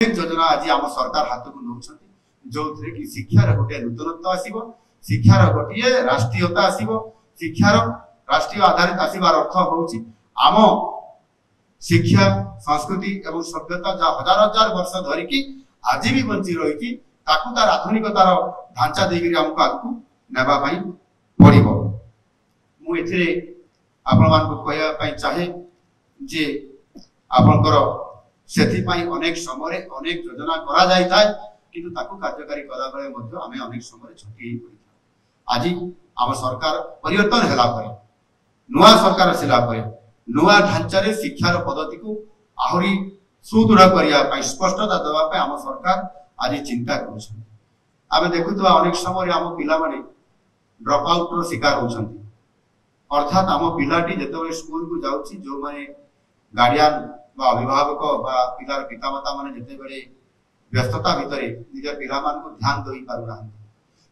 योजना आज आम सरकार हाथ को नौ जो कि शिक्षार गोटे नूतनत्व आसव शिक्षार गोटे राष्ट्रीयता आसव शिक्षार राष्ट्रीय आधारित आसबार अर्थ हूँ आम शिक्षा संस्कृति एवं सभ्यता जहाँ हजार हजार वर्ष धरिकी आज भी बंची रही तार आधुनिकतार ढांचा देकर आमको आगू नापी पड़ो मुझे आपण मानक कहवाई चाहे जे आपणकर से अनेक समय अनेक योजना करा जाय थाए किंतु ताकू कार्यकारी कला बेले मध्य आमे अनेक समय छुटी पड़ी आज आम सरकार परिवर्तन होला परे नुआ सरकार आसिला परे नुआ ढांचारे शिक्षार पद्धति को आहुरी सुदृढ़ करने स्पष्टता देवाई आम सरकार आज चिंता कर आमे देखुवा अनेक समय आम पिला माने ड्रॉप आउट रो शिकार होछंती अर्थात आम पिलाटी जेतेबेले स्कूल को जाउची जो माने गार्डियन बा अभिभावक बा पिलार पितामाता माने जेतेबेले व्यस्तता भितरे निज पिला मान को ध्यान देई पारु ना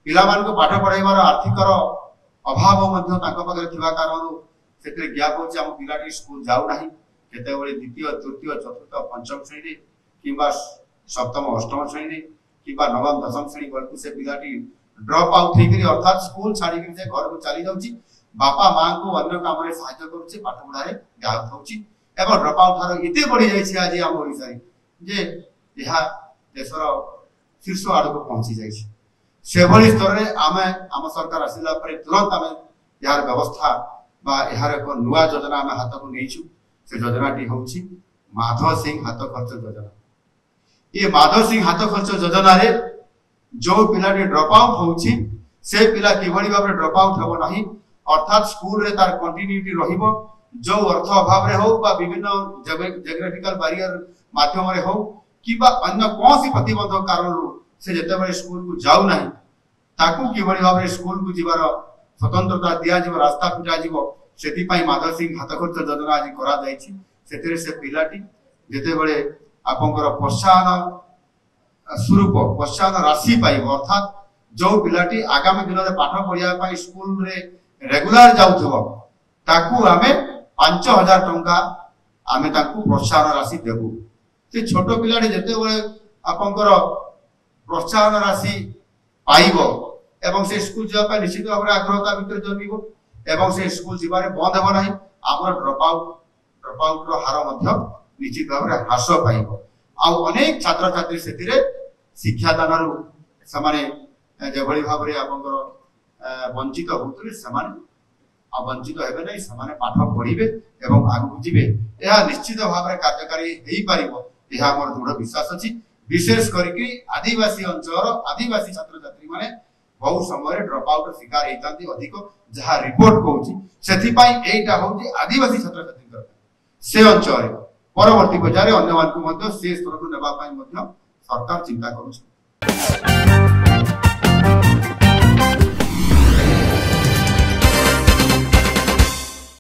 पिला मान को पाठ पढाइबार आर्थिकर अभाव मध्य ताको पाखरे थिबा कारण सेते गैप होची आम पिलाटी स्कूल जाउ नाही केतेबेले द्वितीय तृतीय चतुर्थ पंचम श्रेणी रे किबा सप्तम अष्टम श्रेणी रे किबा नवम दशम श्रेणी बलकु से पिलाटी ड्रॉप आउट हेकरी अर्थात स्कूल छाड़ी के जे घर को चली जाउची बापा मां को अन्य काम रे सहायता करूची पाठ पढारे व्याहत होची एवं ड्रॉप आउट थारो एते बढ़ी जाय छी आज हम ओडिसा रे जे यहा देशर शीर्ष आड़ को पहुंची जाय छी से भली स्तर रे आम सरकार आसिला परे तुरंत आमे यार व्यवस्था बा यार को नुआ योजना आमे हाथ को नेइछु से योजनाटी होची माधव सिंह हाथ खर्च योजना ये माधव सिंह हाथ खर्च योजना रे जो पिलाटी ड्रॉप आउट होची से पिला किबळी भाबरे ड्रॉप आउट हेबो नाही अर्थात स्कूल रे तार कंटिन्यूटी रहिबो जो अर्थ अभाव रे हो बा विभिन्न जियोग्राफिकल बैरियर माध्यम रे हो किबा अन्य कोनसी प्रतिबंधक कारण से जेतेबेले स्कूल को जाउ नाही ताकू किबळी भाबरे स्कूल को जीवार स्वतंत्रता दिया जीव रास्ता फिटा जीव सेति पई माधव सिंह हाथ खर्च योजना आज करा जायछि सेतिरे से पिलाटी जेतेबेले आपनकर प्रोत्साहन स्वरूप प्रोत्साहन राशि पाइब अर्थात जो पिलाटी आगामी दिन में पाठ पढ़िया स्कूल रे रेगुलर जाउथबो ताकू आमे 5000 टंका आमे ताकू प्रोत्साहन राशि देबु से छोटो पिलाटी जते बेले आपनकर प्रोत्साहन राशि पाइबो एवं से स्कूल जा पय निश्चित भाव आग्रहता भीतर जमीबो एवं से स्कूल जीवारे बंद हेबो नाही हमर ड्रॉप आउट रो हार मध्य निश्चित भाव ह्रास पाइबो आ अनेक छात्र छात्री सेतिरे शिक्षादान रु समाने जेभली भाव रे आपनकर वंचित होतले समान आ वंचित हेबे नै समान पाठ पढिबे एवं आगु जिबे एहा निश्चित भाव रे कार्यकारी हेई पारिबो एहा हमर दृढ़ विश्वास अछि विशेष करके आदिवासी अंचल आदिवासी छात्र छात्री माने बहु समय ड्रॉप आउट शिकार हेतांती अधिक जहा रिपोर्ट कहूची सेथि पई एटा होची आदिवासी छात्र छात्री से अंचल परवर्ती पर्याय अन्य मान को मध्य से स्तर को नेबा पई मध्य सरकार चिंता करूछ।